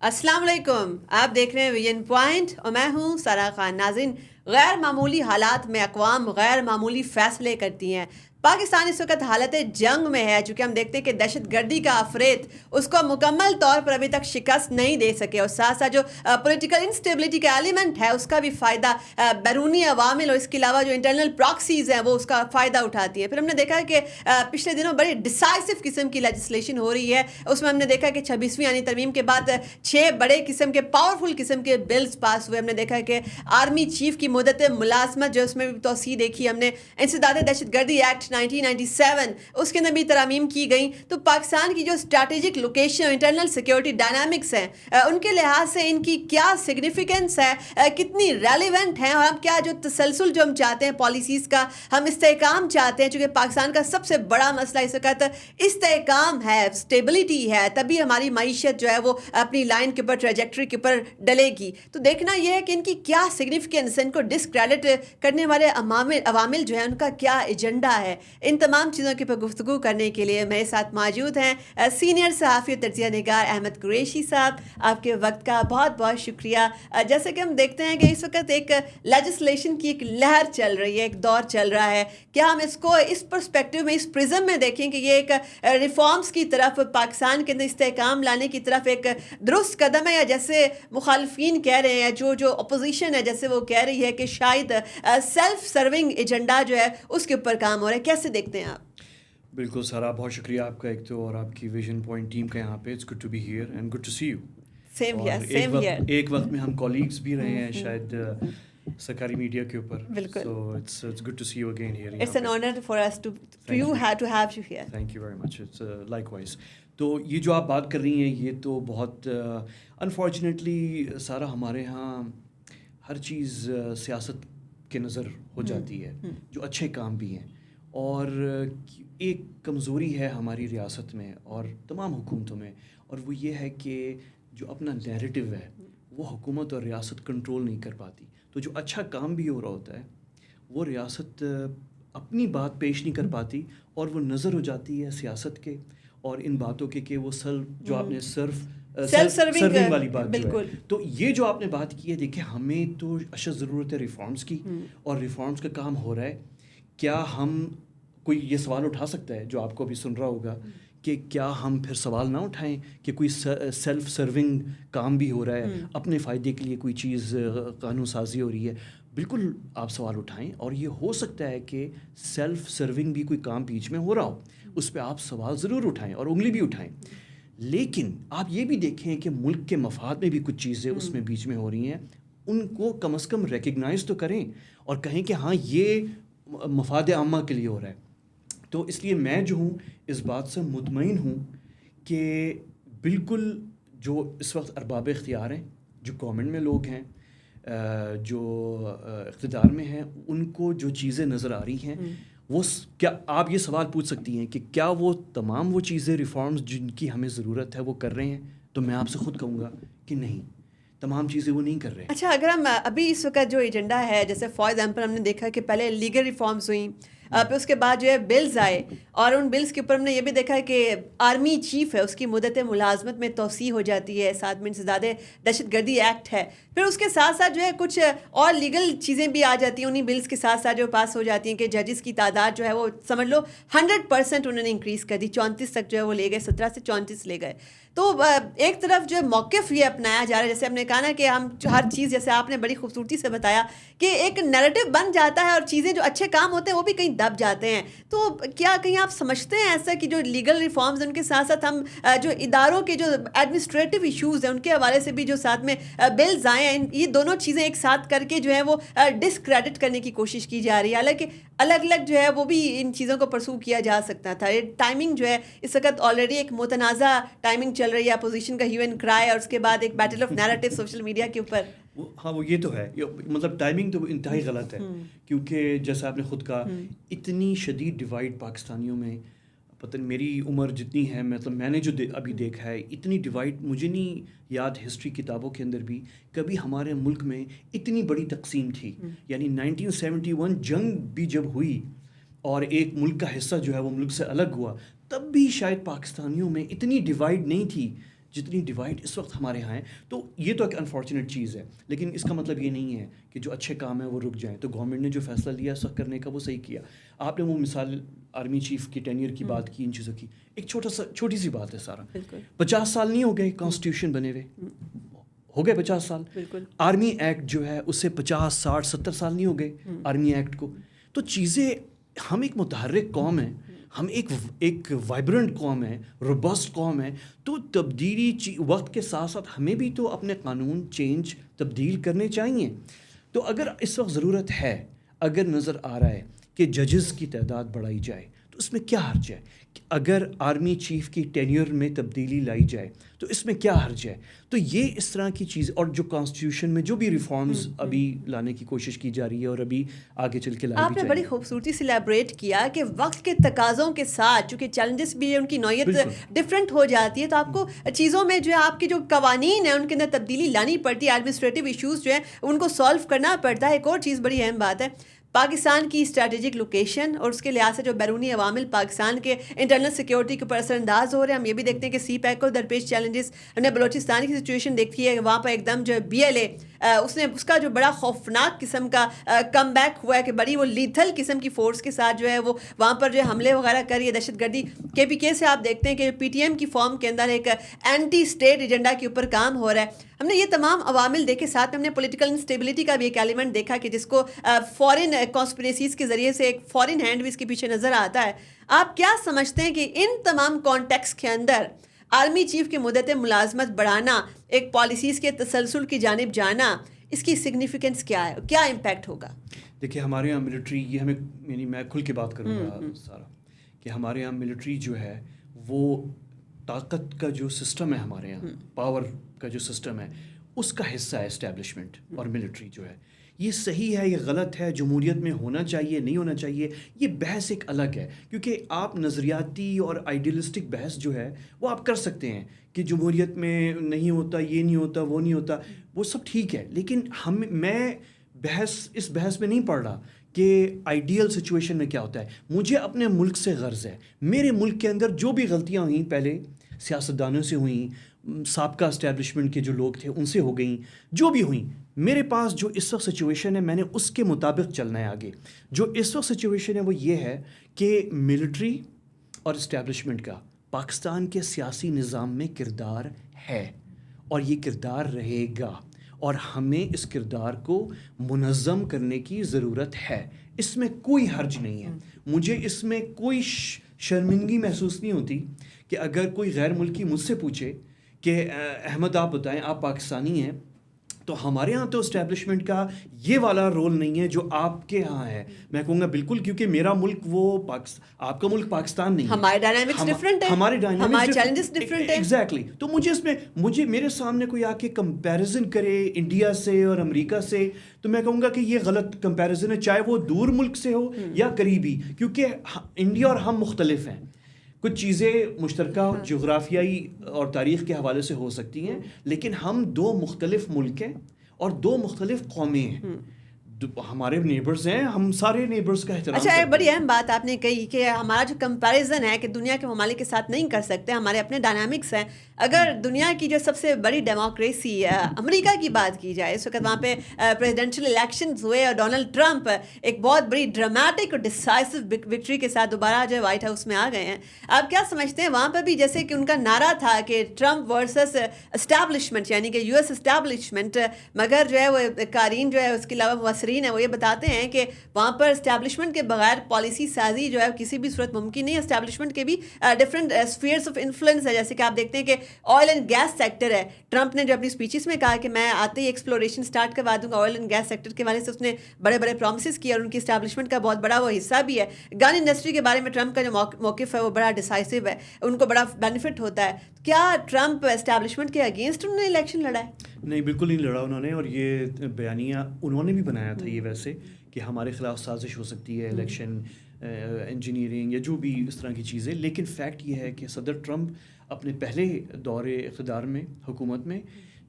السلام علیکم، آپ دیکھ رہے ہیں ویژن پوائنٹ اور میں ہوں سارا خان۔ ناظرین، غیر معمولی حالات میں اقوام غیر معمولی فیصلے کرتی ہیں۔ پاکستان اس وقت حالت جنگ میں ہے، چونکہ ہم دیکھتے ہیں کہ دہشت گردی کا افریت اس کو مکمل طور پر ابھی تک شکست نہیں دے سکے، اور ساتھ ساتھ جو پولیٹیکل انسٹیبلٹی کا ایلیمنٹ ہے اس کا بھی فائدہ بیرونی عوامل اور اس کے علاوہ جو انٹرنل پراکسیز ہیں وہ اس کا فائدہ اٹھاتی ہیں۔ پھر ہم نے دیکھا کہ پچھلے دنوں بڑی ڈیسائسو قسم کی لیجسلیشن ہو رہی ہے، اس میں ہم نے دیکھا کہ 26ویں آئینی ترمیم کے بعد 6 بڑے قسم کے پاورفل قسم کے بلز پاس ہوئے۔ ہم نے دیکھا کہ آرمی چیف کی مدت ملازمت جو اس میں بھی توسیع دیکھی ہم نے، انسداد دہشت گردی ایکٹ 1997 اس کے اندر بھی ترامیم کی گئیں۔ تو پاکستان کی جو اسٹریٹجک لوکیشن اور انٹرنل سیکیورٹی ڈائنامکس ہیں ان کے لحاظ سے ان کی کیا سگنیفیکنس ہے، کتنی ریلیونٹ ہیں، اور ہم کیا جو تسلسل جو ہم چاہتے ہیں پالیسیز کا، ہم استحکام چاہتے ہیں، چونکہ پاکستان کا سب سے بڑا مسئلہ اس وقت استحکام ہے، اسٹیبلٹی ہے، تبھی ہماری معیشت جو ہے وہ اپنی لائن کے اوپر ٹریجیکٹری کے اوپر ڈلے گی۔ تو دیکھنا یہ ہے کہ ان کی کیا سگنیفیکنس ہے، ان کو ڈسکریڈٹ کرنے والے عوامل جو ہیں ان کا کیا ایجنڈا ہے۔ ان تمام چیزوں کے اوپر گفتگو کرنے کے لیے میرے ساتھ موجود ہیں سینئر صحافی اور تجزیہ نگار احمد قریشی صاحب۔ آپ کے وقت کا بہت بہت شکریہ۔ جیسے کہ ہم دیکھتے ہیں کہ اس وقت ایک لیجسلیشن کی ایک لہر چل رہی ہے، ایک دور چل رہا ہے، کیا ہم اس کو اس پرسپیکٹو میں، اس پرزم میں دیکھیں کہ یہ ایک ریفارمز کی طرف، پاکستان کے اندر استحکام لانے کی طرف ایک درست قدم ہے، یا جیسے مخالفین کہہ رہے ہیں، جو اپوزیشن ہے جیسے وہ کہہ رہی ہے کہ شاید سیلف سرونگ ایجنڈا جو ہے اس کے اوپر کام ہو رہا ہے؟ کیسے دیکھتے ہیں آپ؟ بالکل سارا، بہت شکریہ آپ کا ایک تو، اور آپ کی ویژن پوائنٹ ٹیم کا یہاں پہ۔ It's good to be here and good to see you. Same here. ایک وقت میں ہم کولیگز بھی رہے ہیں شاید سرکاری میڈیا کے اوپر۔ بالکل۔ So it's good to see you again here. It's an honour for us to you have to have you here. Thank you very much, it's like وائز۔ تو یہ جو آپ بات کر رہی ہیں یہ تو بہت انفارچونیٹلی سارا ہمارے ہاں ہر چیز سیاست کے نظر ہو جاتی ہے، جو اچھے کام بھی ہیں، اور ایک کمزوری ہے ہماری ریاست میں اور تمام حکومتوں میں، اور وہ یہ ہے کہ جو اپنا نیریٹو ہے وہ حکومت اور ریاست کنٹرول نہیں کر پاتی۔ تو جو اچھا کام بھی ہو رہا ہوتا ہے وہ ریاست اپنی بات پیش نہیں کر پاتی، اور وہ نظر ہو جاتی ہے سیاست کے اور ان باتوں کے کہ وہ جو آپ نے سیلف سرونگ والی بات جو ہے۔ تو یہ جو آپ نے بات کی ہے، دیکھیں ہمیں تو اشد ضرورت ہے ریفارمز کی، اور ریفارمز کا کام ہو رہا ہے۔ کیا ہم کوئی یہ سوال اٹھا سکتا ہے جو آپ کو بھی سن رہا ہوگا کہ کیا ہم پھر سوال نہ اٹھائیں کہ کوئی سیلف سرونگ کام بھی ہو رہا ہے، اپنے فائدے کے لیے کوئی چیز قانون سازی ہو رہی ہے؟ بالکل آپ سوال اٹھائیں، اور یہ ہو سکتا ہے کہ سیلف سرونگ بھی کوئی کام بیچ میں ہو رہا ہو، اس پہ آپ سوال ضرور اٹھائیں اور انگلی بھی اٹھائیں، لیکن آپ یہ بھی دیکھیں کہ ملک کے مفاد میں بھی کچھ چیزیں اس میں بیچ میں ہو رہی ہیں، ان کو کم از کم ریکگنائز تو کریں اور کہیں کہ ہاں یہ مفاد عامہ کے لیے ہو رہا ہے۔ تو اس لیے میں جو ہوں اس بات سے مطمئن ہوں کہ بالکل جو اس وقت ارباب اختیار ہیں، جو گورنمنٹ میں لوگ ہیں، جو اقتدار میں ہیں، ان کو جو چیزیں نظر آ رہی ہیں، وہ کیا آپ یہ سوال پوچھ سکتی ہیں کہ کیا وہ تمام وہ چیزیں ریفارمز جن کی ہمیں ضرورت ہے وہ کر رہے ہیں؟ تو میں آپ سے خود کہوں گا کہ نہیں، تمام چیزیں وہ نہیں کر رہے۔ اچھا، اگر ہم ابھی اس وقت جو ایجنڈا ہے، جیسے فار ایگزامپل ہم نے دیکھا کہ پہلے لیگل ریفارمز ہوئیں، پھر اس کے بعد جو ہے بلز آئے، اور ان بلز کے اوپر ہم نے یہ بھی دیکھا ہے کہ آرمی چیف ہے اس کی مدت ملازمت میں توسیع ہو جاتی ہے، ساتھ میں انسداد دہشت گردی ایکٹ ہے، پھر اس کے ساتھ ساتھ جو ہے کچھ اور لیگل چیزیں بھی آ جاتی ہیں انہیں بلز کے ساتھ ساتھ جو پاس ہو جاتی ہیں، کہ ججز کی تعداد جو ہے وہ سمجھ لو 100% انہوں نے انکریز کر دی، 34 تک جو ہے وہ لے گئے، 17 سے 34 لے گئے۔ تو ایک طرف جو موقف یہ اپنایا جا رہا ہے، جیسے ہم نے کہا نا کہ ہم ہر چیز، جیسے آپ نے بڑی خوبصورتی سے بتایا کہ ایک نیریٹو بن جاتا ہے، اور چیزیں جو اچھے کام ہوتے ہیں وہ بھی کہیں دب جاتے ہیں۔ تو کیا کہیں آپ سمجھتے ہیں ایسا کہ جو لیگل ریفارمز ان کے ساتھ ساتھ ہم جو اداروں کے جو ایڈمنسٹریٹو ایشوز ہیں ان کے حوالے سے بھی جو ساتھ میں بلز آئے ہیں، یہ دونوں چیزیں ایک ساتھ کر کے جو ہے وہ ڈسکریڈٹ کرنے کی کوشش کی جا رہی ہے، حالانکہ الگ الگ جو ہے وہ بھی ان چیزوں کو پرسو کیا جا سکتا تھا۔ ٹائمنگ جو ہے اس وقت آلریڈی ایک متنازع ٹائمنگ چل رہی ہے، اپوزیشن کا ہیو اینڈ کرائے، اور اس کے بعد ایک battle of narrative social media کے اوپر۔ ہاں وہ یہ تو ہے، مطلب ٹائمنگ تو انتہائی غلط ہے، کیونکہ جیسا آپ نے خود کہا اتنی شدید ڈیوائڈ پاکستانیوں میں، پتہ نہیں میری عمر جتنی ہے، مطلب میں نے جو ابھی دیکھا ہے اتنی ڈیوائڈ مجھے نہیں یاد ہسٹری کتابوں کے اندر بھی کبھی ہمارے ملک میں اتنی بڑی تقسیم تھی۔ یعنی 1971 جنگ بھی جب ہوئی اور ایک ملک کا حصہ جو ہے وہ ملک سے الگ ہوا، تب بھی شاید پاکستانیوں میں اتنی ڈیوائڈ نہیں تھی جتنی ڈیوائڈ اس وقت ہمارے یہاں ہے، تو یہ تو ایک انفارچونیٹ چیز ہے، لیکن اس کا مطلب یہ نہیں ہے کہ جو اچھے کام ہیں وہ رک جائیں. تو گورنمنٹ نے جو فیصلہ لیا اس وقت کرنے کا وہ صحیح کیا. آپ نے وہ مثال آرمی چیف کی ٹینیئر کی بات کی، ان چیزوں کی. ایک چھوٹی سی بات ہے سارا، 50 سال نہیں ہو گئے کانسٹیٹیوشن بنے ہوئے، ہو گئے 50 سال. آرمی ایکٹ جو ہے اس سے 50 60 70 سال نہیں ہو گئے آرمی ایکٹ کو. تو چیزیں، ہم ایک متحرک قوم ہیں، ہم ایک وائبرنٹ قوم ہے، روبسٹ قوم ہے. تو تبدیلی وقت کے ساتھ ساتھ ہمیں بھی تو اپنے قانون تبدیل کرنے چاہیے. تو اگر اس وقت ضرورت ہے، اگر نظر آ رہا ہے کہ ججز کی تعداد بڑھائی جائے تو اس میں کیا حرج ہے؟ اگر آرمی چیف کی ٹینیور میں تبدیلی لائی جائے تو اس میں کیا حرج ہے؟ تو یہ اس طرح کی چیز، اور جو کانسٹیٹیوشن میں جو بھی ریفارمز ابھی لانے کی کوشش کی جا رہی ہے اور ابھی آگے چل کے لائی بھی آپ نے جائے. بڑی خوبصورتی سے ایلیبریٹ کیا کہ وقت کے تقاضوں کے ساتھ چونکہ چیلنجز بھی ان کی نوعیت ڈفرینٹ ہو جاتی ہے، تو آپ کو چیزوں میں جو ہے آپ کے جو قوانین ہیں ان کے اندر تبدیلی لانی پڑتی ہے، ایڈمنسٹریٹو ایشوز جو ہیں ان کو سالو کرنا پڑتا ہے. ایک اور چیز بڑی اہم بات ہے، پاکستان کی اسٹریٹجک لوکیشن اور اس کے لحاظ سے جو بیرونی عوامل پاکستان کے انٹرنل سیکیورٹی کے اوپر اثر انداز ہو رہے ہیں. ہم یہ بھی دیکھتے ہیں کہ سی پیک کو درپیش چیلنجز، ہم نے بلوچستان کی سچویشن دیکھی ہے، وہاں پر ایک دم جو ہے BLA اس کا جو بڑا خوفناک قسم کا کم بیک ہوا ہے کہ بڑی وہ لیتھل قسم کی فورس کے ساتھ جو ہے وہ وہاں پر جو ہے حملے وغیرہ کر رہی ہے، دہشت گردی. KPK سے آپ دیکھتے ہیں کہ PTM کی فارم کے اندر ایک اینٹی اسٹیٹ ایجنڈا کے اوپر کام ہو رہا ہے. ہم نے یہ تمام عوامل دیکھے، ساتھ میں ہم نے پولیٹیکل انسٹیبلٹی کا بھی ایک ایلیمنٹ دیکھا کہ جس کو فورن کانسپریسیز کے ذریعے سے ایک فورن ہینڈ بھی اس کے پیچھے نظر آتا ہے. آپ کیا سمجھتے ہیں کہ ان تمام کانٹیکس کے اندر آرمی چیف کی مدت ملازمت بڑھانا، ایک پالیسیز کے تسلسل کی جانب جانا، اس کی سگنیفیکنس کیا ہے، کیا امپیکٹ ہوگا؟ دیکھیے ہمارے یہاں ملٹری، یہ ہمیں، یعنی میں کھل کے بات کروں گا سارا، کہ ہمارے یہاں ملٹری جو ہے وہ طاقت کا جو سسٹم ہے، ہمارے یہاں پاور کا جو سسٹم ہے اس کا حصہ ہے اسٹیبلشمنٹ. اور ملٹری جو ہے، یہ صحیح ہے، یہ غلط ہے، جمہوریت میں ہونا چاہیے نہیں ہونا چاہیے، یہ بحث ایک الگ ہے. کیونکہ آپ نظریاتی اور آئیڈیلسٹک بحث جو ہے وہ آپ کر سکتے ہیں کہ جمہوریت میں نہیں ہوتا، یہ نہیں ہوتا، وہ نہیں ہوتا، وہ سب ٹھیک ہے. لیکن میں اس بحث میں نہیں پڑھ رہا کہ آئیڈیل سچویشن میں کیا ہوتا ہے. مجھے اپنے ملک سے غرض ہے. میرے ملک کے اندر جو بھی غلطیاں ہوئیں پہلے سیاستدانوں سے ہوئیں، سابقہ اسٹیبلشمنٹ کے جو لوگ تھے ان سے ہو گئیں، جو بھی ہوئیں، میرے پاس جو اس وقت سچویشن ہے میں نے اس کے مطابق چلنا ہے آگے. جو اس وقت سچویشن ہے وہ یہ ہے کہ ملٹری اور اسٹیبلشمنٹ کا پاکستان کے سیاسی نظام میں کردار ہے اور یہ کردار رہے گا، اور ہمیں اس کردار کو منظم کرنے کی ضرورت ہے. اس میں کوئی حرج نہیں ہے. مجھے اس میں کوئی شرمندگی محسوس نہیں ہوتی کہ اگر کوئی غیر ملکی مجھ سے پوچھے کہ احمد آپ بتائیں، آپ پاکستانی ہیں، تو ہمارے ہاں تو اسٹیبلشمنٹ کا یہ والا رول نہیں ہے جو آپ کے ہاں ہے. میں کہوں گا بالکل، کیونکہ میرا ملک وہ آپ کا ملک پاکستان نہیں ہے. ہمارے ڈائنامکس ڈفرینٹ ہیں، ہمارے چیلنجز ڈفرینٹ ہیں. ایگزیکٹلی. تو مجھے میرے سامنے کوئی آ کے کمپیریزن کرے انڈیا سے اور امریکہ سے، تو میں کہوں گا کہ یہ غلط کمپیریزن ہے، چاہے وہ دور ملک سے ہو یا قریبی. کیونکہ انڈیا اور ہم مختلف ہیں. کچھ چیزیں مشترکہ جغرافیائی اور تاریخ کے حوالے سے ہو سکتی ہیں، لیکن ہم دو مختلف ملک ہیں اور دو مختلف قومیں ہیں. ہمارے نیبرز ہیں، ہم سارے نیبرز کا احترام. اچھا، ایک بڑی اہم بات آپ نے کہی کہ ہمارا جو کمپیریزن ہے کہ دنیا کے ممالک کے ساتھ نہیں کر سکتے، ہمارے اپنے ڈائنامکس ہیں. اگر دنیا کی جو سب سے بڑی ڈیموکریسی امریکہ کی بات کی جائے، اس وقت وہاں پہ پریزیڈینشیل الیکشنز ہوئے اور ڈونلڈ ٹرمپ ایک بہت بڑی ڈرامیٹک اور ڈیسائسو وکٹری کے ساتھ دوبارہ جو ہے وائٹ ہاؤس میں آ گئے ہیں. آپ کیا سمجھتے ہیں وہاں پر بھی جیسے کہ ان کا نعرہ تھا کہ ٹرمپ ورسس اسٹیبلشمنٹ، یعنی کہ US اسٹیبلشمنٹ، مگر جو ہے وہ قارئین جو ہے اس کے علاوہ مبصرین ہیں وہ یہ بتاتے ہیں کہ وہاں پر اسٹیبلشمنٹ کے بغیر پالیسی سازی جو ہے کسی بھی صورت ممکن نہیں ہے. اسٹیبلشمنٹ کے بھی ڈفرینٹ اسفیئرس آف انفلوئنس ہے، جیسے کہ آپ دیکھتے ہیں کہ آئل اینڈ گیس سیکٹر ہے. ٹرمپ نے جو اپنی اسپیچز میں کہا کہ میں آتے ہی ایکسپلوریشن سٹارٹ کروا دوں گا آئل اینڈ گیس سیکٹر کے والے سے، اس نے بڑے بڑے پرومسز کیے اور ان کی اسٹیبلشمنٹ کا بہت بڑا وہ حصہ بھی ہے. گن انڈسٹری کے بارے میں ٹرمپ کا جو موقف ہے وہ بڑا ڈیسائسو ہے، ان کو بڑا بینیفٹ ہوتا ہے. کیا ٹرمپ اسٹیبلشمنٹ کے اگینسٹ انہوں نے الیکشن لڑا ہے؟ نہیں، بالکل نہیں لڑا انہوں نے. اور یہ بیانیہ انہوں نے بھی بنایا تھا یہ ویسے کہ ہمارے خلاف سازش ہو سکتی ہے، الیکشن انجینئرنگ یا جو بھی اس طرح کی چیزیں. لیکن فیکٹ یہ ہے کہ صدر ٹرمپ اپنے پہلے دور اقتدار میں، حکومت میں،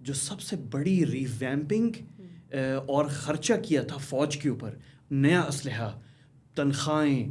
جو سب سے بڑی ریویمپنگ اور خرچہ کیا تھا فوج کے اوپر، نیا اسلحہ، تنخواہیں،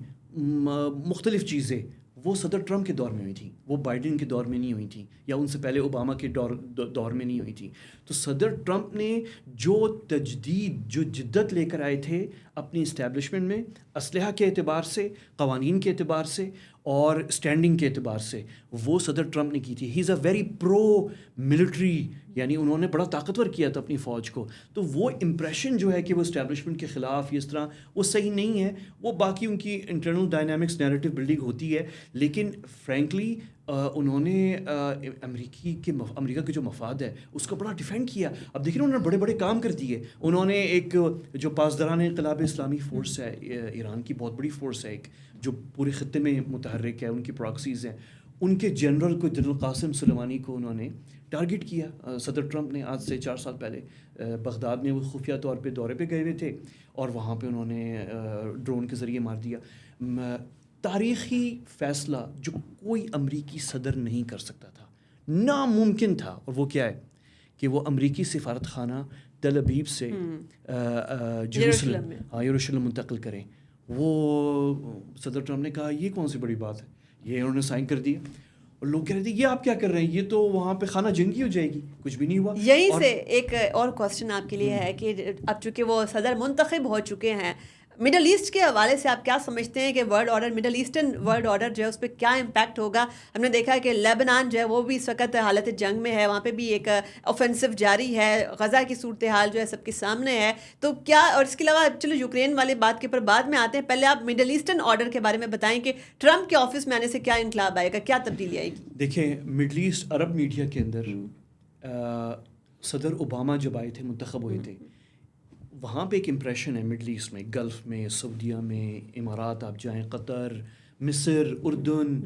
مختلف چیزیں، وہ صدر ٹرمپ کے دور میں ہوئی تھیں, وہ بائیڈن کے دور میں نہیں ہوئی تھیں, یا ان سے پہلے اوباما کے دور میں نہیں ہوئی تھیں. تو صدر ٹرمپ نے جو تجدید, جو جدت لے کر آئے تھے اپنی اسٹیبلشمنٹ میں, اسلحہ کے اعتبار سے, قوانین کے اعتبار سے اور اسٹینڈنگ کے اعتبار سے, وہ صدر ٹرمپ نے کی تھی. ہی از اے ویری پرو ملٹری, یعنی انہوں نے بڑا طاقتور کیا تھا اپنی فوج کو. تو وہ امپریشن جو ہے کہ وہ اسٹیبلشمنٹ کے خلاف اس طرح, وہ صحیح نہیں ہے. وہ باقی ان کی انٹرنل ڈائنامکس نیریٹو بلڈنگ ہوتی ہے, لیکن فرینکلی انہوں نے امریکہ کے جو مفاد ہے اس کو بڑا ڈیفینڈ کیا. اب دیکھیں انہوں نے بڑے بڑے کام کر دیے. انہوں نے ایک جو پاسداران انقلاب اسلامی فورس ہے, ایران کی بہت بڑی فورس ہے ایک, جو پورے خطے میں متحرک ہے, ان کی پراکسیز ہیں, ان کے جنرل کو, جنرل قاسم سلیمانی کو انہوں نے ٹارگٹ کیا. صدر ٹرمپ نے آج سے 4 سال پہلے بغداد میں وہ خفیہ طور پہ دورے پہ گئے ہوئے تھے, اور وہاں پہ انہوں نے ڈرون کے ذریعے مار دیا. تاریخی فیصلہ جو کوئی امریکی صدر نہیں کر سکتا تھا, ناممکن تھا, اور وہ کیا ہے کہ وہ امریکی سفارت خانہ تل ابیب سے یروشلم منتقل کریں. وہ صدر ٹرمپ نے کہا یہ کون سی بڑی بات ہے, یہ انہوں نے سائن کر دیا. اور لوگ کہہ رہے تھے یہ آپ کیا کر رہے ہیں, یہ تو وہاں پہ خانہ جنگی ہو جائے گی. کچھ بھی نہیں ہوا. یہیں سے ایک اور کوسچن آپ کے لیے ہے کہ اب چونکہ وہ صدر منتخب ہو چکے ہیں, مڈل ایسٹ کے حوالے سے آپ کیا سمجھتے ہیں کہ world order, middle eastern world order جو ہے اس پہ کیا امپیکٹ ہوگا؟ ہم نے دیکھا کہ لیبنان جو ہے وہ بھی اس وقت حالت جنگ میں ہے, وہاں پہ بھی ایک اوفینسو جاری ہے, غزہ کی صورتحال جو ہے سب کے سامنے ہے. تو کیا, اور اس کے علاوہ چلو یوکرین والی بات کے اوپر بعد میں آتے ہیں, پہلے آپ مڈل ایسٹرن آرڈر کے بارے میں بتائیں کہ ٹرمپ کے آفس میں آنے سے کیا انقلاب آئے گا, کیا تبدیلی آئے گی؟ دیکھیں مڈل ایسٹ عرب میڈیا کے اندر صدر اوباما جب آئے تھے, منتخب ہوئے تھے, وہاں پہ ایک امپریشن ہے مڈل ایسٹ میں, گلف میں, سعودیہ میں, امارات آپ جائیں, قطر, مصر, اردن,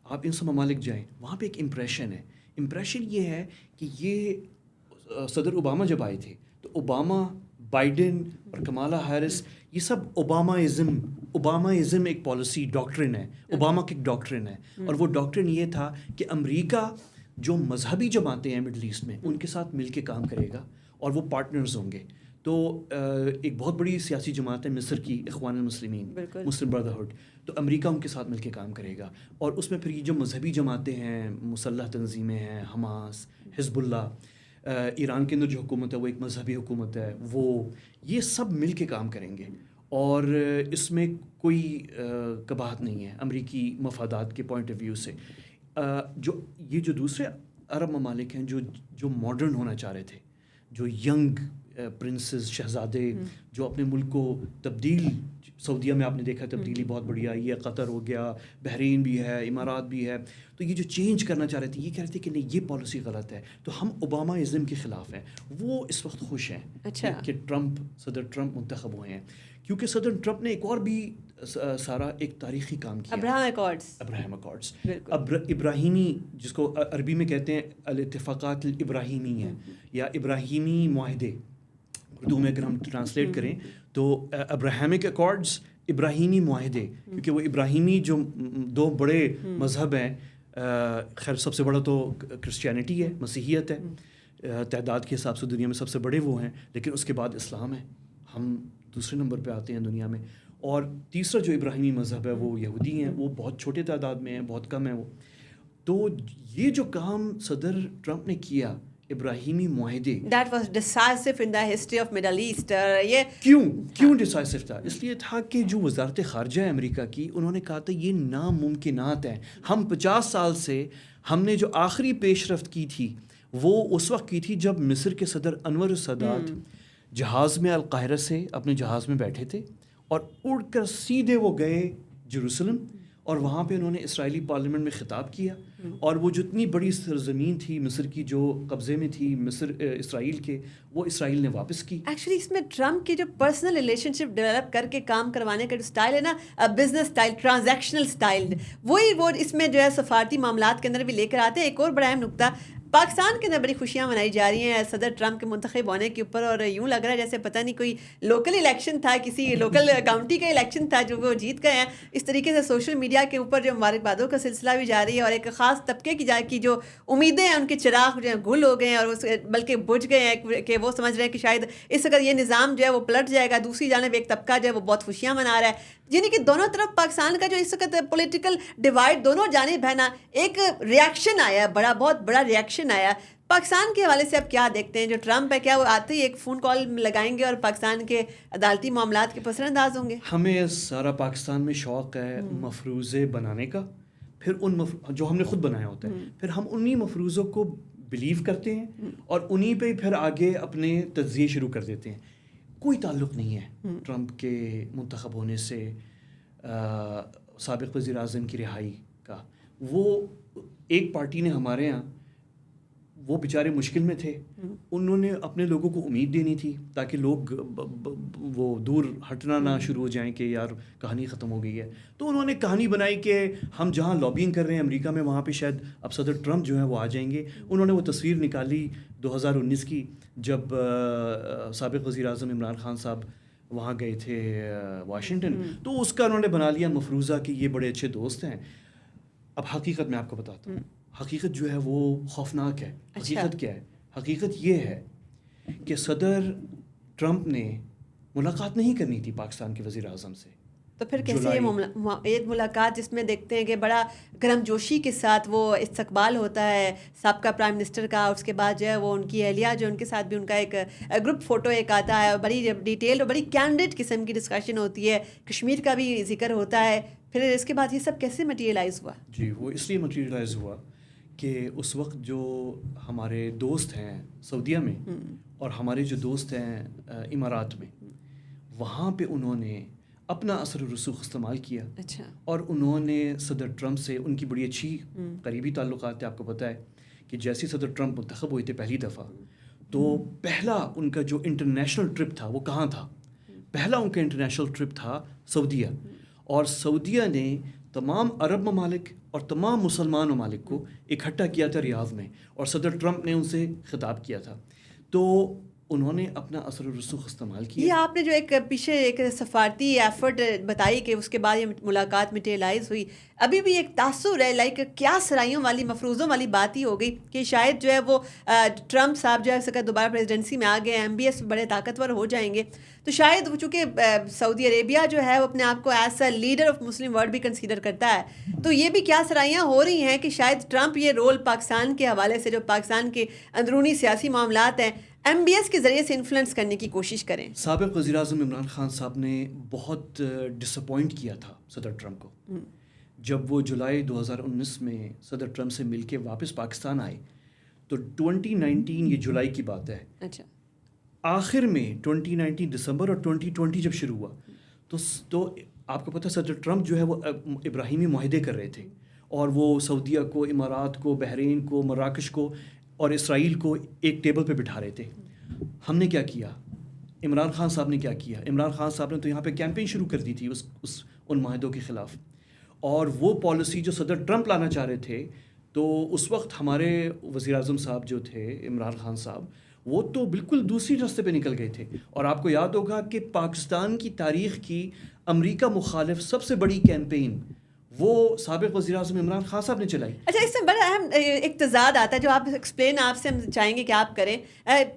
آپ ان سب ممالک جائیں, وہاں پہ ایک امپریشن ہے. امپریشن یہ ہے کہ یہ صدر اوباما جب آئے تھے تو اوباما, بائیڈن اور کمالا ہیرس, یہ سب اوباماازم ایک پالیسی ڈاکٹرن ہے, اوباما کی ایک ڈاکٹرن ہے. اور وہ ڈاکٹرن یہ تھا کہ امریکہ جو مذہبی جماعتیں ہیں مڈل ایسٹ میں ان کے ساتھ مل کے کام کرے گا اور وہ پارٹنرز ہوں گے. تو ایک بہت بڑی سیاسی جماعت ہے مصر کی, اخوان المسلمین, مسلم بردرہڈ, تو امریکہ ان کے ساتھ مل کے کام کرے گا. اور اس میں پھر یہ جو مذہبی جماعتیں ہیں, مسلح تنظیمیں ہیں, حماس, حزب اللہ, ایران کے اندر جو حکومت ہے وہ ایک مذہبی حکومت ہے, وہ یہ سب مل کے کام کریں گے. اور اس میں کوئی قباحت نہیں ہے امریکی مفادات کے پوائنٹ آف ویو سے. یہ جو دوسرے عرب ممالک ہیں جو ماڈرن ہونا چاہ رہے تھے, جو ینگ پرنسز, شہزادے, جو اپنے ملک کو تبدیل, سعودیہ میں آپ نے دیکھا تبدیلی بہت بڑی آئی ہے, قطر ہو گیا, بحرین بھی ہے, امارات بھی ہے, تو یہ جو چینج کرنا چاہ رہے تھے یہ کہہ رہے تھے کہ نہیں یہ پالیسی غلط ہے, تو ہم اوباماازم کے خلاف ہیں. وہ اس وقت خوش ہیں کہ صدر ٹرمپ منتخب ہوئے ہیں, کیونکہ صدر ٹرمپ نے ایک اور بھی سارا ایک تاریخی کام کیا, ابراہیم اکارڈز, ابراہیمی, جس کو عربی میں کہتے ہیں الاتفاقات الابراہیمیہ یا ابراہیمی معاہدے, اردو میں اگر ہم ٹرانسلیٹ کریں تو ابراہیمک اکارڈز, ابراہیمی معاہدے, کیونکہ وہ ابراہیمی جو 2 بڑے مذہب ہیں, خیر سب سے بڑا تو کرسچینٹی ہے, مسیحیت ہے, تعداد کے حساب سے دنیا میں سب سے بڑے وہ ہیں, لیکن اس کے بعد اسلام ہے, ہم دوسرے نمبر پہ آتے ہیں دنیا میں. اور تیسرا جو ابراہیمی مذہب ہے وہ یہودی ہیں, وہ بہت چھوٹے تعداد میں ہیں, بہت کم ہیں وہ. تو یہ جو کام صدر ٹرمپ نے کیا, ابراہیمی معاہدے, that was decisive in the history of Middle East. یہ کیوں ڈیسائسو تھا؟ اس لیے تھا کہ جو وزارت خارجہ ہے امریکہ کی, انہوں نے کہا تھا یہ ناممکنات ہیں. ہم 50 سال سے ہم نے جو آخری پیش رفت کی تھی وہ اس وقت کی تھی جب مصر کے صدر انور السادات جہاز میں القاہرہ سے اپنے جہاز میں بیٹھے تھے اور اڑ کر سیدھے وہ گئے جیروسلم, اور وہاں پہ انہوں نے اسرائیلی پارلیمنٹ میں خطاب کیا. اور وہ جتنی بڑی سرزمین تھی مصر کی جو قبضے میں تھی مصر اسرائیل کے, وہ اسرائیل نے واپس کی. ایکچولی اس میں ٹرمپ کی جو پرسنل ریلیشن شپ ڈیولپ کر کے کام کروانے کا جو اسٹائل ہے نا, بزنس اسٹائل, ٹرانزیکشنل اسٹائل, وہی وہ اس میں جو ہے سفارتی معاملات کے اندر بھی لے کر آتے ہیں. ایک اور بڑا اہم نقطہ, پاکستان کے اندر بڑی خوشیاں منائی جا رہی ہیں صدر ٹرمپ کے منتخب ہونے کے اوپر, اور یوں لگ رہا ہے جیسے پتہ نہیں کوئی لوکل الیکشن تھا, کسی لوکل کاؤنٹی کا الیکشن تھا جو وہ جیت گئے ہیں. اس طریقے سے سوشل میڈیا کے اوپر جو مبارکبادوں کا سلسلہ بھی جاری ہے, اور ایک خاص طبقے کی جو امیدیں ہیں ان کے چراغ جو ہیں گل ہو گئے ہیں, اور بلکہ بجھ گئے ہیں کہ وہ سمجھ رہے ہیں کہ شاید اس وقت یہ نظام جو ہے وہ پلٹ جائے گا. دوسری جانب ایک طبقہ جو ہے وہ بہت خوشیاں منا رہا ہے. یعنی کہ دونوں طرف پاکستان کا جو اس وقت پولیٹیکل ڈیوائڈ دونوں جانب ہے نا, ایک ریاکشن آیا ہے, بہت بڑا ریاکشن آیا. پاکستان کے حوالے سے آپ کیا دیکھتے ہیں؟ جو ٹرمپ ہے کیا وہ آتے ہی ایک فون کال لگائیں گے اور پاکستان کے عدالتی معاملات کے پس انداز ہوں گے؟ ہمیں سارا پاکستان میں شوق ہے مفروضے بنانے کا, پھر جو ہم نے خود بنایا ہوتا ہے, پھر ہم انہی مفروضوں کو بلیو کرتے ہیں اور انہی پہ پھر آگے اپنے تجزیے شروع کر دیتے ہیں. کوئی تعلق نہیں ہے ٹرمپ کے منتخب ہونے سے سابق وزیر اعظم کی رہائی کا. وہ ایک پارٹی نے ہمارے یہاں, وہ بیچارے مشکل میں تھے, انہوں نے اپنے لوگوں کو امید دینی تھی تاکہ لوگ وہ دور ہٹنا نہ شروع ہو جائیں کہ یار کہانی ختم ہو گئی ہے. تو انہوں نے کہانی بنائی کہ ہم جہاں لابینگ کر رہے ہیں امریکہ میں, وہاں پہ شاید اب صدر ٹرمپ جو ہے وہ آ جائیں گے. انہوں نے وہ تصویر نکالی 2019 کی جب سابق وزیر اعظم عمران خان صاحب وہاں گئے تھے واشنگٹن, تو اس کا انہوں نے بنا لیا مفروضہ کہ یہ بڑے اچھے دوست ہیں. اب حقیقت میں آپ کو بتاتا ہوں, حقیقت جو ہے وہ خوفناک ہے. حقیقت کیا ہے؟ حقیقت یہ ہے کہ صدر ٹرمپ نے ملاقات نہیں کرنی تھی پاکستان کے وزیر اعظم سے. تو پھر کیسے یہ ملاقات جس میں دیکھتے ہیں کہ بڑا گرم جوشی کے ساتھ وہ استقبال ہوتا ہے سابقہ پرائم منسٹر کا, اس کے بعد جو ہے وہ ان کی اہلیہ جو ان کے ساتھ بھی ان کا ایک گروپ فوٹو ایک آتا ہے, اور بڑی ڈیٹیل اور بڑی کینڈیڈ قسم کی ڈسکشن ہوتی ہے, کشمیر کا بھی ذکر ہوتا ہے. پھر اس کے بعد یہ سب کیسے مٹیریلائز ہوا؟ جی وہ اس لیے مٹیریلائز ہوا کہ اس وقت جو ہمارے دوست ہیں سعودیہ میں اور ہمارے جو دوست ہیں امارات میں, وہاں پہ انہوں نے اپنا اثر و رسوخ استعمال کیا. اچھا. اور انہوں نے صدر ٹرمپ سے, ان کی بڑی اچھی قریبی تعلقات ہیں. آپ کو پتہ ہے کہ جیسے صدر ٹرمپ منتخب ہوئے تھے پہلی دفعہ, تو پہلا ان کا جو انٹرنیشنل ٹرپ تھا وہ کہاں تھا؟ پہلا ان کا انٹرنیشنل ٹرپ تھا سعودیہ. اور سعودیہ نے تمام عرب ممالک اور تمام مسلمان ممالک کو اکٹھا کیا تھا ریاض میں, اور صدر ٹرمپ نے ان سے خطاب کیا تھا. تو انہوں نے اپنا اثر و رسوخ استعمال کیا. یہ آپ نے جو ایک پیچھے ایک سفارتی ایفرٹ بتائی کہ اس کے بعد یہ ملاقات مٹیریلائز ہوئی, ابھی بھی ایک تاثر ہے لائک کیا سرائیوں والی مفروضوں والی بات ہی ہو گئی کہ شاید جو ہے وہ ٹرمپ صاحب جو ہے اس کا دوبارہ پریزیڈنسی میں آ گئے, ایم بی ایس بڑے طاقتور ہو جائیں گے, تو شاید وہ چونکہ سعودی عربیہ جو ہے وہ اپنے آپ کو as a leader of Muslim world بھی کنسیڈر کرتا ہے, تو یہ بھی کیا سرائیاں ہو رہی ہیں کہ شاید ٹرمپ یہ رول پاکستان کے حوالے سے جو پاکستان کے اندرونی سیاسی معاملات ہیں ایم بی ایس کے ذریعے سے انفلوئنس کرنے کی کوشش کریں. سابق وزیر اعظم عمران خان صاحب نے بہت ڈس اپوائنٹ کیا تھا صدر ٹرمپ کو. جب وہ جولائی 2019 میں صدر ٹرمپ سے مل کے واپس پاکستان آئے, تو 2019 یہ جولائی کی بات ہے. اچھا. آخر میں 2019 دسمبر اور 2020 جب شروع ہوا تو آپ کو پتہ صدر ٹرمپ جو ہے وہ ابراہیمی معاہدے کر رہے تھے, اور وہ سعودیہ کو, امارات کو, بحرین کو, مراکش کو اور اسرائیل کو ایک ٹیبل پہ بٹھا رہے تھے. ہم نے کیا کیا؟ عمران خان صاحب نے کیا کیا؟ عمران خان صاحب نے تو یہاں پہ کیمپین شروع کر دی تھی ان معاہدوں کے خلاف, اور وہ پالیسی جو صدر ٹرمپ لانا چاہ رہے تھے, تو اس وقت ہمارے وزیر اعظم صاحب جو تھے عمران خان صاحب, وہ تو بالکل دوسری راستے پہ نکل گئے تھے. اور آپ کو یاد ہوگا کہ پاکستان کی تاریخ کی امریکہ مخالف سب سے بڑی کیمپین وہ سابق وزیر اعظم عمران خان صاحب نے چلائی. اچھا, اس میں بڑا اہم ایک تضاد آتا ہے جو آپ ایکسپلین آپ سے ہم چاہیں گے کہ آپ کریں.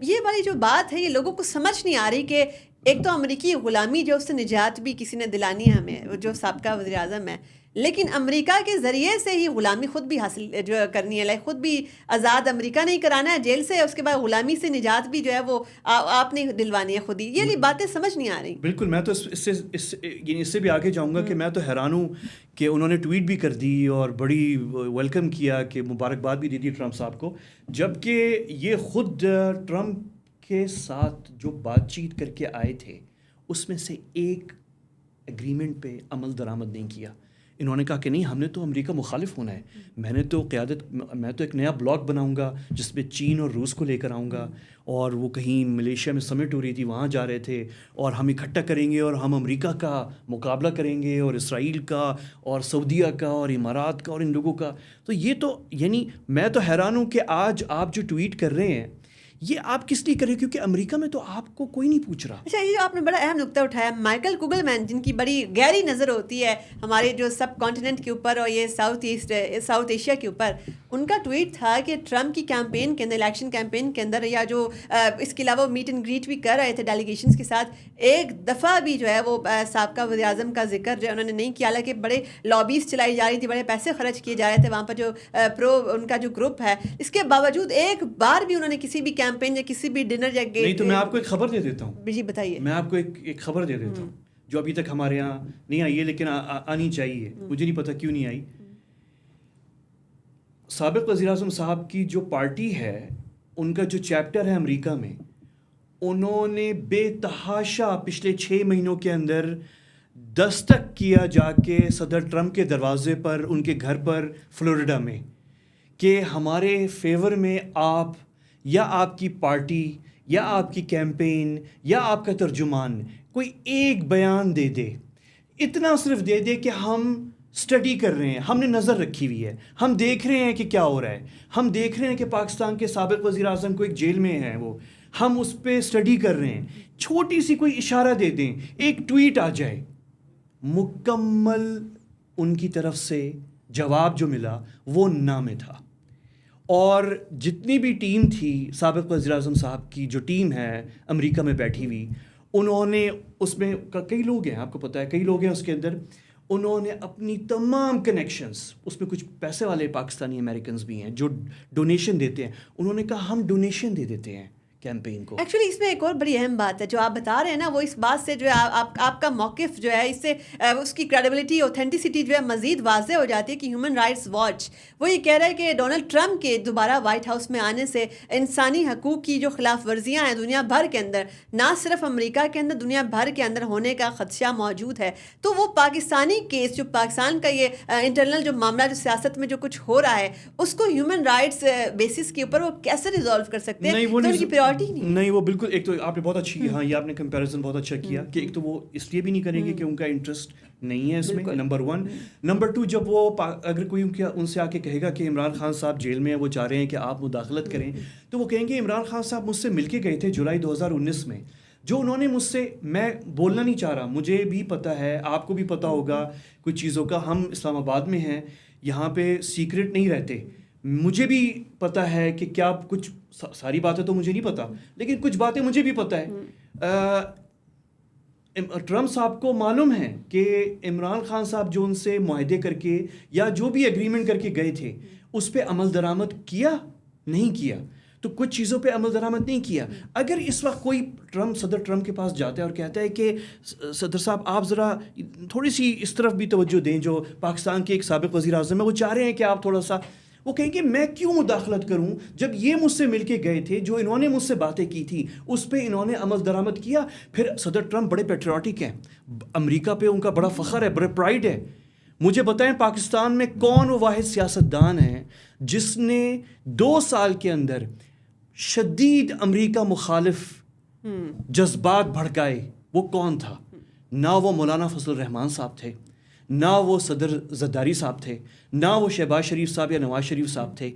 یہ والی جو بات ہے یہ لوگوں کو سمجھ نہیں آ رہی کہ ایک تو امریکی غلامی جو اس سے نجات بھی کسی نے دلانی ہے ہمیں, جو سابقہ وزیر اعظم ہے, لیکن امریکہ کے ذریعے سے ہی غلامی خود بھی حاصل جو کرنی ہے, خود بھی آزاد امریکہ نہیں کرانا ہے جیل سے, اس کے بعد غلامی سے نجات بھی جو ہے وہ آپ نے دلوانی ہے خود ہی. یہ باتیں سمجھ نہیں آ رہی. بالکل, میں تو اس سے بھی آگے جاؤں گا کہ میں تو حیران ہوں کہ انہوں نے ٹویٹ بھی کر دی اور بڑی ویلکم کیا, کہ مبارکباد بھی دی تھی ٹرمپ صاحب کو, جبکہ یہ خود ٹرمپ کے ساتھ جو بات چیت کر کے آئے تھے اس میں سے ایک ایگریمنٹ پہ عمل درآمد نہیں کیا. انہوں نے کہا کہ نہیں ہم نے تو امریکہ مخالف ہونا ہے, میں تو ایک نیا بلاگ بناؤں گا جس میں چین اور روس کو لے کر آؤں گا, اور وہ کہیں ملیشیا میں سمٹ ہو رہی تھی وہاں جا رہے تھے, اور ہم اکٹھا کریں گے اور ہم امریکہ کا مقابلہ کریں گے اور اسرائیل کا اور سعودیہ کا اور امارات کا اور ان لوگوں کا. تو یہ تو یعنی میں تو حیران ہوں کہ آج آپ جو ٹویٹ کر رہے ہیں یہ آپ کس لیے کریں, کیونکہ امریکہ میں تو آپ کو کوئی نہیں پوچھ رہا. اچھا, یہ جو آپ نے بڑا اہم نقطہ اٹھایا, مائیکل کوگل مین جن کی بڑی گہری نظر ہوتی ہے ہمارے جو سب کانٹیننٹ کے اوپر اور یہ ساؤتھ ایشیا کے اوپر, ان کا ٹویٹ تھا کہ ٹرمپ کی کیمپین کے اندر, الیکشن کیمپین کے اندر, یا جو اس کے علاوہ میٹ اینڈ گریٹ بھی کر رہے تھے ڈیلیگیشنز کے ساتھ, ایک دفعہ بھی جو ہے وہ سابقہ وزیر اعظم کا ذکر جو ہے انہوں نے نہیں کیا, حالانکہ بڑے لابیز چلائی جا رہی تھی, بڑے پیسے خرچ کیے جا رہے تھے وہاں پر جو ان کا جو گروپ ہے. اس کے باوجود ایک بار بھی انہوں نے کسی بھی کیمپین یا کسی بھی ڈنر یا نہیں, تو میں آپ کو ایک خبر دے دیتا ہوں. جی بتائیے. میں آپ کو ایک خبر دے دیتا ہوں جو ابھی تک ہمارے یہاں نہیں آئی ہے لیکن آنی چاہیے, مجھے نہیں پتا کیوں نہیں آئی. سابق وزیر اعظم صاحب کی جو پارٹی ہے, ان کا جو چیپٹر ہے امریکہ میں, انہوں نے بے تحاشا پچھلے 6 مہینوں کے اندر دستک کیا جا کے صدر ٹرمپ کے دروازے پر, ان کے گھر پر فلوریڈا میں, کہ ہمارے فیور میں آپ یا آپ کی پارٹی یا آپ کی کیمپین یا آپ کا ترجمان کوئی ایک بیان دے دے, اتنا صرف دے دے کہ ہم اسٹڈی کر رہے ہیں, ہم نے نظر رکھی ہوئی ہے, ہم دیکھ رہے ہیں کہ کیا ہو رہا ہے, ہم دیکھ رہے ہیں کہ پاکستان کے سابق وزیر اعظم کو ایک جیل میں ہے وہ, ہم اس پہ اسٹڈی کر رہے ہیں, چھوٹی سی کوئی اشارہ دے دیں, ایک ٹویٹ آ جائے, مکمل ان کی طرف سے جواب جو ملا وہ نہ میں تھا. اور جتنی بھی ٹیم تھی سابق وزیر اعظم صاحب کی, جو ٹیم ہے امریکہ میں بیٹھی ہوئی, انہوں نے اس میں کئی لوگ ہیں, آپ کو پتہ ہے کئی لوگ ہیں اس کے اندر, انہوں نے اپنی تمام کنیکشنز, اس میں کچھ پیسے والے پاکستانی امریکنز بھی ہیں جو ڈونیشن دیتے ہیں, انہوں نے کہا ہم ڈونیشن دے دیتے ہیں کیمپین کو. ایکچولی اس میں ایک اور بڑی اہم بات ہے جو آپ بتا رہے ہیں نا, وہ اس بات سے جو ہے آپ کا موقف جو ہے, اس سے اس کی کریڈیبلٹی, اوتھینٹسٹی جو ہے مزید واضح ہو جاتی ہے کہ ہیومن رائٹس واچ وہ یہ کہہ رہا ہے کہ ڈونلڈ ٹرمپ کے دوبارہ وائٹ ہاؤس میں آنے سے انسانی حقوق کی جو خلاف ورزیاں ہیں دنیا بھر کے اندر, نہ صرف امریکہ کے اندر, دنیا بھر کے اندر ہونے کا خدشہ موجود ہے. تو وہ پاکستانی کیس, جو پاکستان کا یہ انٹرنل جو معاملہ, جو سیاست میں جو کچھ ہو رہا ہے, اس کو ہیومن رائٹس بیسس کے اوپر وہ کیسے ریزالو کر سکتے ہیں؟ تو ان کی نہیں, وہ بالکل, ایک تو آپ نے بہت اچھی, ہاں یہ آپ نے کمپیریزن بہت اچھا کیا کہ ایک تو وہ اس لیے بھی نہیں کریں گے کہ ان کا انٹرسٹ نہیں ہے اس میں, نمبر 1. نمبر 2, جب وہ اگر کوئی ان سے آ کے کہے گا کہ عمران خان صاحب جیل میں ہیں, وہ چاہ رہے ہیں کہ آپ مداخلت کریں, تو وہ کہیں گے عمران خان صاحب مجھ سے مل کے گئے تھے جولائی 2019 میں, جو انہوں نے مجھ سے, میں بولنا نہیں چاہ رہا, مجھے بھی پتہ ہے, آپ کو بھی پتہ ہوگا کچھ چیزوں کا, ہم اسلام آباد میں ہیں, یہاں پہ سیکرٹ نہیں رہتے, مجھے بھی پتہ ہے کہ کیا کچھ, ساری باتیں تو مجھے نہیں پتہ لیکن کچھ باتیں مجھے بھی پتہ ہے. ٹرمپ صاحب کو معلوم ہے کہ عمران خان صاحب جو ان سے معاہدے کر کے یا جو بھی ایگریمنٹ کر کے گئے تھے اس پہ عمل درآمد کیا نہیں کیا, تو کچھ چیزوں پہ عمل درآمد نہیں کیا. اگر اس وقت کوئی صدر ٹرمپ کے پاس جاتا ہے اور کہتا ہے کہ صدر صاحب آپ ذرا تھوڑی سی اس طرف بھی توجہ دیں, جو پاکستان کے ایک سابق وزیر اعظم ہے, وہ چاہ رہے ہیں کہ آپ تھوڑا سا, وہ کہیں گے میں کیوں مداخلت کروں جب یہ مجھ سے مل کے گئے تھے, جو انہوں نے مجھ سے باتیں کی تھی اس پہ انہوں نے عمل درآمد کیا. پھر صدر ٹرمپ بڑے پیٹریوٹک ہیں, امریکہ پہ ان کا بڑا فخر ہے, بڑا پرائڈ ہے. مجھے بتائیں پاکستان میں کون وہ واحد سیاستدان ہے جس نے 2 سال کے اندر شدید امریکہ مخالف جذبات بھڑکائے؟ وہ کون تھا؟ نہ وہ مولانا فضل الرحمان صاحب تھے, نہ وہ صدر زرداری صاحب تھے, نہ وہ شہباز شریف صاحب یا نواز شریف صاحب تھے.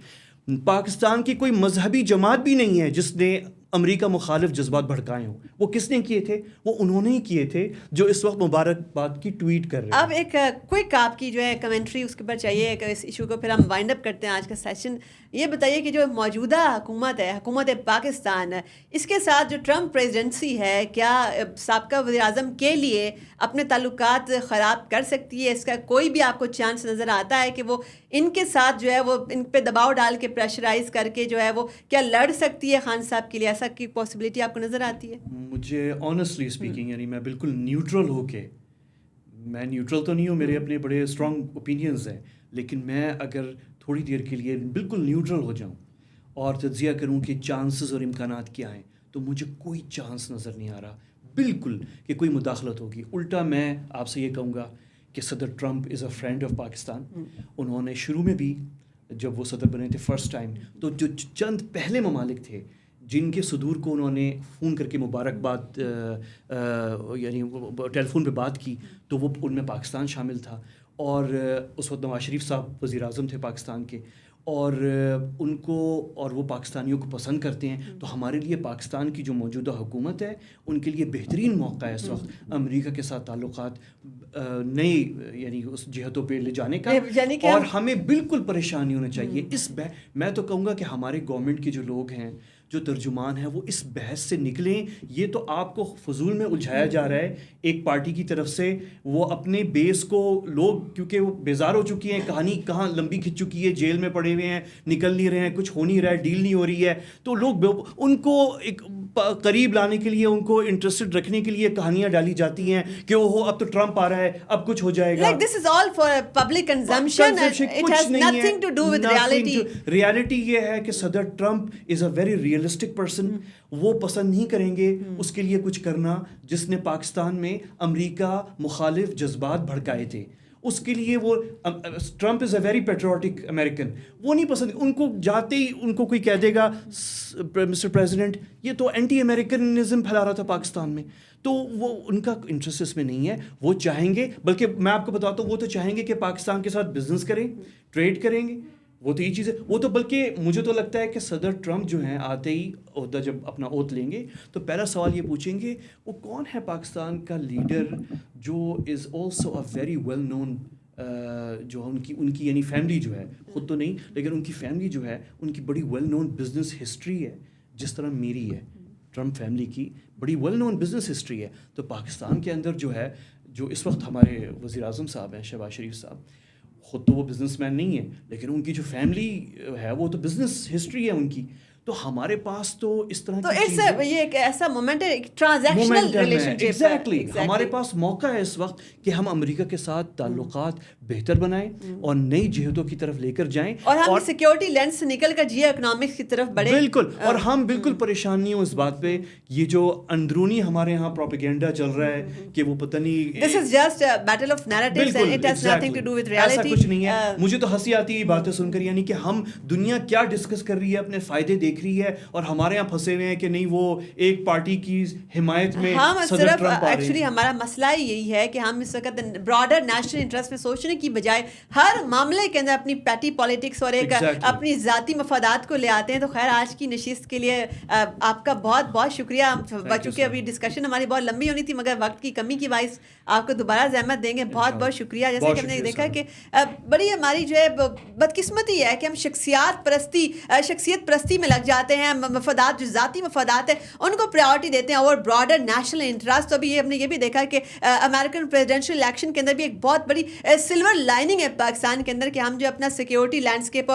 پاکستان کی کوئی مذہبی جماعت بھی نہیں ہے جس نے امریکہ مخالف جذبات بھڑکائے ہوں. وہ کس نے کیے تھے؟ وہ انہوں نے ہی کیے تھے جو اس وقت مبارکباد کی ٹویٹ کر رہے ہیں. اب ایک کوئک آپ کی جو ہے کمنٹری اس کے اوپر چاہیے کہ اس ایشو کو پھر ہم وائنڈ اپ کرتے ہیں آج کا سیشن. یہ بتائیے کہ جو موجودہ حکومت ہے, حکومت پاکستان, اس کے ساتھ جو ٹرمپ پریزیڈنسی ہے, کیا سابقہ وزیر اعظم کے لیے اپنے تعلقات خراب کر سکتی ہے؟ اس کا کوئی بھی آپ کو چانس نظر آتا ہے کہ وہ ان کے ساتھ جو ہے وہ ان پہ دباؤ ڈال کے پریشرائز کر کے جو ہے وہ کیا لڑ سکتی ہے خان صاحب کے لیے؟ ایسا کی پاسبلٹی آپ کو نظر آتی ہے؟ مجھے آنیسٹلی اسپیکنگ, یعنی میں بالکل نیوٹرل ہو کے, میں نیوٹرل تو نہیں ہوں, میرے اپنے بڑے اسٹرانگ اوپینینز ہیں, لیکن میں اگر تھوڑی دیر کے لیے بالکل نیوٹرل ہو جاؤں اور تجزیہ کروں کہ چانسز اور امکانات کیا ہیں, تو مجھے کوئی چانس نظر نہیں آ رہا بالکل کہ کوئی مداخلت ہوگی. الٹا میں آپ سے یہ کہوں گا کہ صدر Trump is a friend of Pakistan. انہوں نے شروع میں بھی جب وہ صدر بنے تھے فرسٹ ٹائم تو جو چند پہلے ممالک تھے جن کے صدور کو انہوں نے فون کر کے مبارکباد یعنی ٹیلی فون پہ بات کی تو وہ ان میں پاکستان شامل تھا. اور اس وقت نواز شریف صاحب وزیر اعظم تھے پاکستان کے, اور ان کو اور وہ پاکستانیوں کو پسند کرتے ہیں. تو ہمارے لیے پاکستان کی جو موجودہ حکومت ہے ان کے لیے بہترین موقع ہے اس وقت امریکہ کے ساتھ تعلقات نئی یعنی اس جہتوں پہ لے جانے کا, اور ہمیں بالکل پریشان نہیں ہونا چاہیے. میں تو کہوں گا کہ ہمارے گورنمنٹ کے جو لوگ ہیں جو ترجمان ہیں وہ اس بحث سے نکلیں. یہ تو آپ کو فضول میں الجھایا جا رہا ہے ایک پارٹی کی طرف سے. وہ اپنے بیس کو لوگ کیونکہ وہ بیزار ہو چکی ہیں, کہانی کہاں لمبی کھنچ چکی ہے, جیل میں پڑے ہوئے ہیں, نکل نہیں رہے ہیں, کچھ ہو نہیں رہا ہے, ڈیل نہیں ہو رہی ہے, تو لوگ ان کو ایک قریب لانے کے لیے, ان کو انٹرسٹڈ رکھنے کے لیے کہانیاں ڈالی جاتی ہیں کہ اوہو اب تو ٹرمپ آ رہا ہے, اب کچھ ہو جائے گا. Like this is all for public consumption and it has nothing to do with reality. Reality یہ ہے کہ صدر Trump is a very realistic person. وہ پسند نہیں کریں گے اس کے لیے کچھ کرنا جس نے پاکستان میں امریکہ مخالف جذبات بھڑکائے تھے. اس کے لیے وہ Trump is a very patriotic American, وہ نہیں پسند. ان کو جاتے ہی ان کو کوئی کہہ دے گا مسٹر پریزیڈنٹ یہ تو اینٹی امریکنزم پھیلا رہا تھا پاکستان میں, تو وہ ان کا انٹرسٹ اس میں نہیں ہے. وہ چاہیں گے, بلکہ میں آپ کو بتاتا ہوں, وہ تو چاہیں گے کہ پاکستان کے ساتھ بزنس کریں, ٹریڈ کریں گے. وہ تو یہ چیز ہے. وہ تو بلکہ مجھے تو لگتا ہے کہ صدر ٹرمپ جو ہیں آتے ہی عہدہ جب اپنا اوت لیں گے تو پہلا سوال یہ پوچھیں گے وہ کون ہے پاکستان کا لیڈر جو is also a very well known, جو ان کی یعنی فیملی جو ہے, خود تو نہیں لیکن ان کی فیملی جو ہے ان کی بڑی ویل نون بزنس ہسٹری ہے, جس طرح میری ہے. ٹرمپ فیملی کی بڑی ویل نون بزنس ہسٹری ہے. تو پاکستان کے اندر جو ہے, جو اس وقت ہمارے وزیر اعظم صاحب ہیں شہباز شریف صاحب, خود تو وہ بزنس مین نہیں ہے لیکن ان کی جو فیملی ہے وہ تو بزنس ہسٹری ہے ان کی. تو ہمارے پاس تو اس طرح تو یہ ایک ایسا مومنٹ ہے, ایک ٹرانزیکشنل ریلیشن شپ. ایگزیکٹلی ہمارے پاس موقع ہے اس وقت کہ ہم امریکہ کے ساتھ تعلقات بہتر بنائیں اور نئی جہتوں کی طرف لے کر جائیں, اور ہم سیکیورٹی لینس سے نکل کر جیو اکنامکس کی طرف بڑھیں. بالکل, اور ہم بالکل پریشان نہیں ہوں اس بات پہ. یہ جو اندرونی ہمارے یہاں پروپیگنڈا چل رہا ہے کہ وہ پتہ نہیں, this is just battle of narratives and it has nothing to do with reality. ایسا کچھ نہیں ہے. مجھے تو ہنسی آتی ہے باتیں سن کر, یعنی کہ ہم دنیا کیا ڈسکس کر رہی ہے, اپنے فائدے دیکھ رہی ہے, اور ہمارے یہاں پھنسے ہوئے ہیں کہ نہیں وہ ایک پارٹی کی حمایت میں صدر ٹرمپ آ رہے ہیں. ایکچولی ہمارا مسئلہ یہی ہے کہ ہم اس وقت براڈر نیشنل انٹرسٹ میں سوچنے کی بجائے ہر معاملے کے اندر اپنی پیٹی پالیٹکس اور ایک اپنی ذاتی مفادات کو لے آتے ہیں. تو خیر آج کی نشست کے لیے آپ کا بہت بہت شکریہ. چونکہ ابھی ڈسکشن ہماری بہت لمبی ہونی تھی مگر وقت کی کمی کی باعث آپ کو دوبارہ زحمت دیں گے. بہت بہت شکریہ. جیسے کہ ہم نے دیکھا کہ بڑی ہماری جو ہے بدقسمتی ہے کہ ہم شخصیت پرستی میں لگ جاتے ہیں. مفادات جو ذاتی مفادات ہیں ان کو پریورٹی دیتے ہیں اور براڈر نیشنل انٹرسٹ. تو ابھی ہم نے یہ بھی دیکھا کہ امریکن پریزیڈنشل الیکشن کے اندر بھی ایک بہت بڑی سلور لائننگ ہے پاکستان کے اندر کہ ہم جو اپنا سیکیورٹی لینڈسکیپ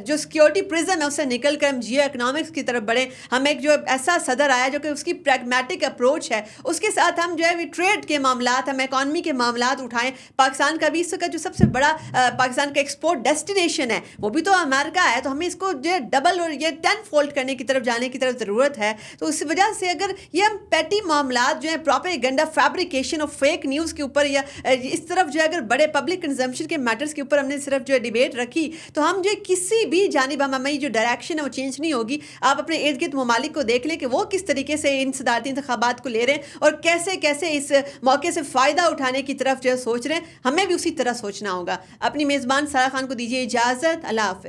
جو سیکیورٹی پرزم ہے اس سے نکل کر ہم جیو اکنامکس کی طرف بڑھیں. ہم ایک جو ایسا صدر آیا جو کہ اس کی پریگمیٹک اپروچ ہے, اس کے ساتھ ہم جو ہے ٹریڈ کے معاملات, ہم اکانومی کے معاملات اٹھائیں. پاکستان کا بھی اس کا جو سب سے بڑا پاکستان کا ایکسپورٹ ڈیسٹینیشن ہے وہ بھی تو امریکہ ہے. تو ہمیں اس کو جو ہے ڈبل اور یہ 10 فولڈ کرنے کی طرف جانے کی طرف ضرورت ہے. تو اس وجہ سے اگر یہ ہم پیٹی معاملات جو ہیں پروپیگنڈا فیبریکیشن اور فیک نیوز کے اوپر یا اس طرف جو ہے اگر بڑے پبلک کنزمپشن کے میٹرز کے اوپر ہم نے صرف جو ہے ڈیبیٹ رکھی تو ہم جو کسی بھی جانب ہماری جو ڈائریکشن ہے وہ چینج نہیں ہوگی. آپ اپنے ارد گرد ممالک کو دیکھ لیں کہ وہ کس طریقے سے ان صدارتی انتخابات کو لے رہے ہیں اور کیسے کیسے اس موقع سے فائدہ اٹھانے کی طرف جو ہے سوچ رہے ہیں. ہمیں بھی اسی طرح سوچنا ہوگا. اپنی میزبان سارا خان کو دیجیے اجازت. اللہ حافظ.